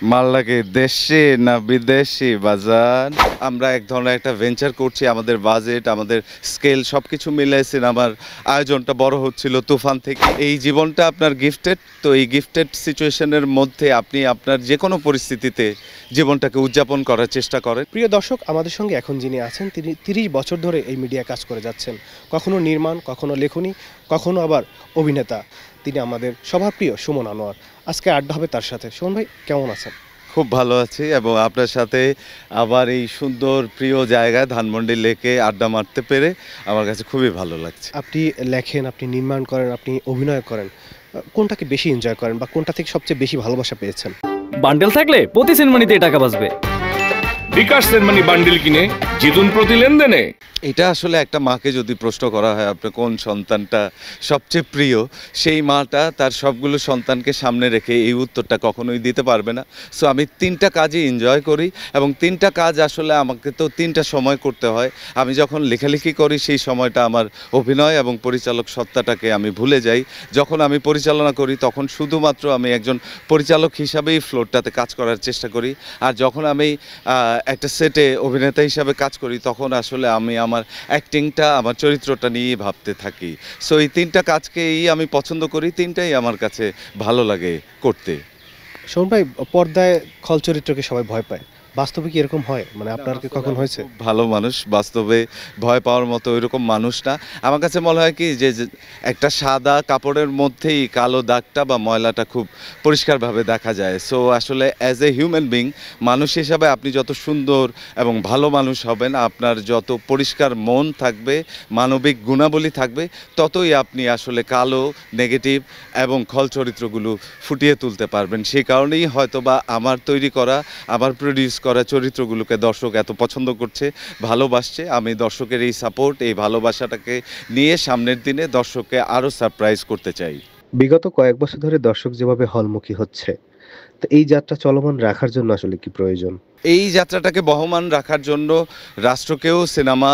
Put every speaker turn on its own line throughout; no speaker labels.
মাল লাগে দেশি না বিদেশি বাজার। আমরা এক ধরনের একটা ভেঞ্চার করছি, আমাদের বাজেট, আমাদের স্কেল সবকিছু মিলে সিনেমার আয়োজনটা বড় হচ্ছিল তুফান থেকে। এই জীবনটা আপনার গিফটেড, তো এই গিফটেড সিচুয়েশনের মধ্যে আপনি আপনার যে কোনো পরিস্থিতিতে জীবনটাকে উদযাপন করার চেষ্টা করেন।
প্রিয় দর্শক, আমাদের সঙ্গে এখন যিনি আছেন তিনি 30 বছর ধরে এই মিডিয়া কাজ করে যাচ্ছেন, কখনো নির্মাণ, কখনো লেখনী, কখনো আবার অভিনেতা। তিনি আমাদের সবার প্রিয় সুমন আনোয়ার। আজকে আড্ডা হবে তার সাথে। সুমন ভাই, কেমন আছেন?
খুব ভালো আছি এবং আপনার সাথে আবার এই সুন্দর প্রিয় জায়গায় ধানমন্ডি লেকে আড্ডা মারতে পেরে আমার কাছে খুবই ভালো লাগছে।
আপনি লেখেন, আপনি নির্মাণ করেন, আপনি অভিনয় করেন, কোনটাকে বেশি এনজয় করেন বা কোনটা থেকে সবচেয়ে বেশি ভালোবাসা পেয়েছেন?
বান্ডেল থাকলে প্রতি সেনমানিতে টাকা বাঁচবে।
বিকাশ সেনমানি বান্ডেল কিনে জিতুন প্রতি লেনদেনে।
এটা আসলে একটা মাকে যদি প্রশ্ন করা হয় আপনার কোন সন্তানটা সবচেয়ে প্রিয়, সেই মাটা তার সবগুলো সন্তানকে সামনে রেখে এই উত্তরটা কখনোই দিতে পারবে না। সো আমি তিনটা কাজই এনজয় করি এবং তিনটা কাজ আসলে আমাকে তো তিনটা সময় করতে হয়। আমি যখন লেখালেখি করি সেই সময়টা আমার অভিনয় এবং পরিচালক সত্তাটাকে আমি ভুলে যাই। যখন আমি পরিচালনা করি তখন শুধুমাত্র আমি একজন পরিচালক হিসাবেই ফ্লোরটাতে কাজ করার চেষ্টা করি। আর যখন আমি একটা সেটে অভিনেতা হিসাবে কাজ করি তখন আসলে আমি আমার অ্যাক্টিংটা, আমার চরিত্রটা নিয়েই ভাবতে থাকি। সো এই তিনটা কাজকেই আমি পছন্দ করি, তিনটাই আমার কাছে ভালো লাগে করতে।
সুমন ভাই, পর্দায় খল চরিত্রকে সবাই ভয় পায়, বাস্তবে কি এরকম হয়? মানে আপনার কি কখন হয়েছে?
খুব ভালো মানুষ, বাস্তবে ভয় পাওয়ার মতো ওইরকম মানুষ না। আমার কাছে মনে হয় কি যে একটা সাদা কাপড়ের মধ্যেই কালো দাগটা বা ময়লাটা খুব পরিষ্কারভাবে দেখা যায়। সো আসলে অ্যাজ এ হিউম্যান বিং, মানুষ হিসাবে আপনি যত সুন্দর এবং ভালো মানুষ হবেন, আপনার যত পরিষ্কার মন থাকবে, মানবিক গুণাবলী থাকবে, ততই আপনি আসলে কালো, নেগেটিভ এবং খল চরিত্রগুলো ফুটিয়ে তুলতে পারবেন। সেই কারণেই হয়তোবা আমার তৈরি করা, আমার প্রডিউস করা চরিত্রগুলোকে দর্শক এত পছন্দ করছে, ভালোবাসছে। আমি দর্শকের এই সাপোর্ট, এই ভালোবাসাটাকে নিয়ে সামনের দিনে দর্শককে আরও সারপ্রাইজ করতে চাই।
বিগত কয়েক বছর ধরে দর্শক যেভাবে হলমুখী হচ্ছে, তো এই যাত্রা চলমান রাখার জন্য আসলে কি প্রয়োজন?
এই যাত্রাটাকে বহমান রাখার জন্য রাষ্ট্রকেও সিনেমা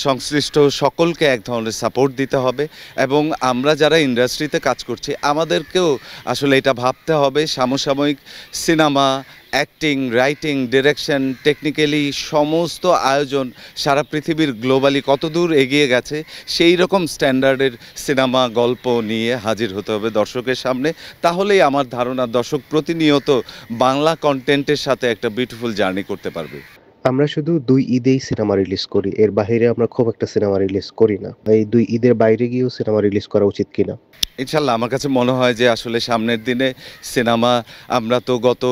সংশ্লিষ্ট সকলকে এক ধরনের সাপোর্ট দিতে হবে এবং আমরা যারা ইন্ডাস্ট্রিতে কাজ করছি আমাদেরকেও আসলে এটা ভাবতে হবে। সমসাময়িক cinema, acting, writing, direction, technically সমস্ত আয়োজন সারা পৃথিবীর গ্লোবালি কতদূর এগিয়ে গেছে, সেই রকম স্ট্যান্ডার্ডের সিনেমা গল্প নিয়ে হাজির হতে হবে দর্শকের সামনে। তাহলেই আমার ধারণা দর্শক প্রতিনিয়ত বাংলা কন্টেন্টের সাথে একটা বিউটিফুল জার্নি করতে পারবে।
আমরা শুধু 2 ঈদেই সিনেমা রিলিজ করি, এর বাইরে আমরা খুব একটা সিনেমা রিলিজ করি না। এই 2 ঈদের বাইরে গিয়েও সিনেমা রিলিজ করা উচিত কিনা?
ইনশাল্লাহ আমার কাছে মনে হয় যে আসলে সামনের দিনে সিনেমা, আমরা তো গত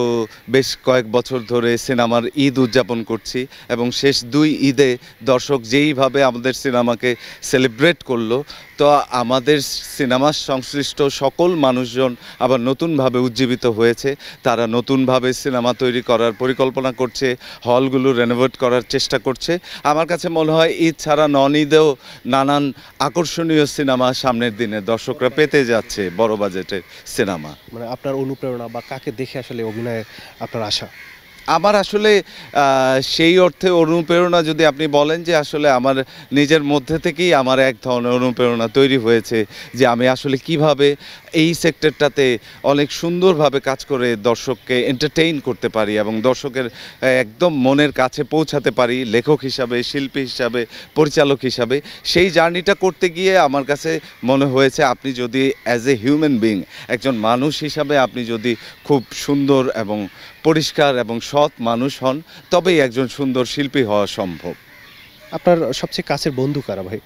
বেশ কয়েক বছর ধরে সিনেমার ঈদ উদযাপন করছি এবং শেষ 2 ঈদে দর্শক যেইভাবে আমাদের সিনেমাকে সেলিব্রেট করলো, তো আমাদের সিনেমা সংশ্লিষ্ট সকল মানুষজন আবার নতুনভাবে উজ্জীবিত হয়েছে। তারা নতুনভাবে সিনেমা তৈরি করার পরিকল্পনা করছে, হলগুলো রেনোভেট করার চেষ্টা করছে। আমার কাছে মনে হয় ঈদ ছাড়া নন ঈদেও নানান আকর্ষণীয় সিনেমা সামনের দিনে দর্শকরা পেতে যাচ্ছে, বড় বাজেটের সিনেমা।
মানে আপনার অনুপ্রেরণা বা কাকে দেখে আসলে অভিনয়ে আপনার আশা?
আমার আসলে সেই অর্থে অনুপ্রেরণা যদি আপনি বলেন যে আসলে আমার নিজের মধ্যে থেকেই আমার এক ধরনের অনুপ্রেরণা তৈরি হয়েছে যে আমি আসলে কিভাবে এই সেক্টরটাতে অনেক সুন্দরভাবে কাজ করে দর্শককে এন্টারটেইন করতে পারি এবং দর্শকের একদম মনের কাছে পৌঁছাতে পারি লেখক হিসাবে, শিল্পী হিসাবে, পরিচালক হিসাবে। সেই জার্নিটা করতে গিয়ে আমার কাছে মনে হয়েছে আপনি যদি অ্যাজ এ হিউম্যান বিং, একজন মানুষ হিসাবে আপনি যদি খুব সুন্দর এবং পরিষ্কার এবং সৎ মানুষ হন, তবেই একজন সুন্দর শিল্পী হওয়া সম্ভব।
আপনার সবচেয়ে কাছের বন্ধু কারা ভাই?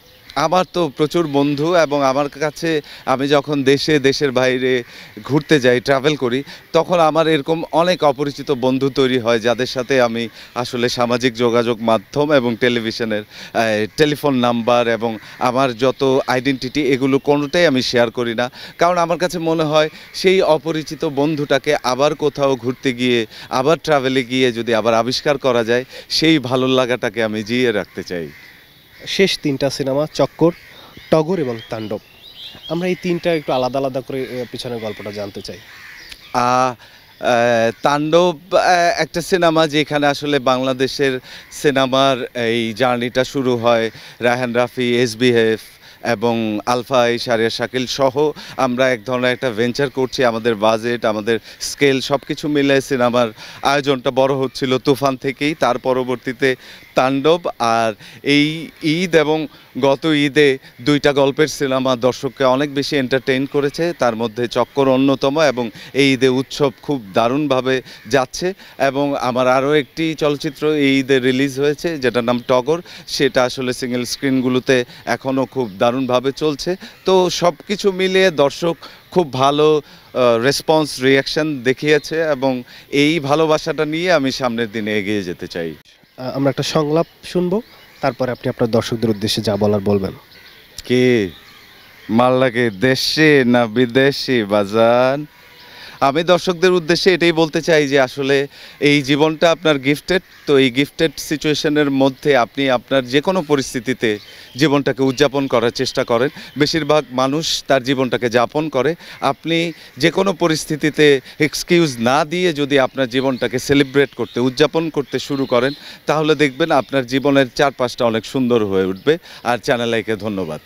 আমার তো প্রচুর বন্ধু এবং আমার কাছে আমি যখন দেশের বাইরে ঘুরতে যাই, ট্রাভেল করি, তখন আমার এরকম অনেক অপরিচিত বন্ধু তৈরি হয় যাদের সাথে আমি আসলে সামাজিক যোগাযোগ মাধ্যম এবং টেলিভিশনের টেলিফোন নাম্বার এবং আমার যত আইডেন্টিটি এগুলো কোনোটাই আমি শেয়ার করি না। কারণ আমার কাছে মনে হয় সেই অপরিচিত বন্ধুটাকে আবার কোথাও ঘুরতে গিয়ে, আবার ট্রাভেলে গিয়ে যদি আবার আবিষ্কার করা যায়, সেই ভালো লাগাটাকে আমি জিয়ে রাখতে চাই।
শেষ 3টা সিনেমা চক্কর, টগর এবং তাণ্ডব। আমরা এই 3টা একটু আলাদা আলাদা করে পিছনের গল্পটা জানতে চাই।
তাণ্ডব একটা সিনেমা যেখানে আসলে বাংলাদেশের সিনেমার এই জার্নিটা শুরু হয় রায়হান রাফি, এসবিএফ এবং আলফা শারিয়া শাকিল সহ আমরা এক ধরনের একটা ভেঞ্চার করছি। আমাদের বাজেট, আমাদের স্কেল সব কিছু মিলে সিনেমার আয়োজনটা বড় হচ্ছিল তুফান থেকেই, তার পরবর্তীতে তাণ্ডব, আর এই ঈদ এবং গত ঈদে দুইটা গল্পের সিনেমা দর্শককে অনেক বেশি এন্টারটেইন করেছে, তার মধ্যে চক্কর অন্যতম, এবং এই ঈদে উৎসব খুব দারুণভাবে যাচ্ছে। এবং আমার আরও একটি চলচ্চিত্র এই ঈদে রিলিজ হয়েছে যেটার নাম টগর, সেটা আসলে সিঙ্গেল স্ক্রিনগুলোতে এখনও খুব দারুণভাবে চলছে। তো সব কিছু মিলিয়ে দর্শক খুব ভালো রেসপন্স, রিয়াকশন দেখিয়েছে, এবং এই ভালোবাসাটা নিয়ে আমি সামনের দিনে এগিয়ে যেতে চাই।
আমরা একটা সংলাপ শুনবো, তারপরে আপনি আপনার দর্শকদের উদ্দেশ্যে যা বলার বলবেন।
কে মাল লাগে দেশে না বিদেশি বাজান? আমি দর্শকদের উদ্দেশ্যে এটাই বলতে চাই যে আসলে এই জীবনটা আপনার গিফটেড, তো এই গিফটেড সিচুয়েশনের মধ্যে আপনি আপনার যে কোনো পরিস্থিতিতে জীবনটাকে উদযাপন করার চেষ্টা করেন। বেশিরভাগ মানুষ তার জীবনটাকে যাপন করে। আপনি যে কোনো পরিস্থিতিতে এক্সকিউজ না দিয়ে যদি আপনার জীবনটাকে সেলিব্রেট করতে, উদযাপন করতে শুরু করেন, তাহলে দেখবেন আপনার জীবনের চারপাশটা অনেক সুন্দর হয়ে উঠবে। আর চ্যানেল আইকে ধন্যবাদ।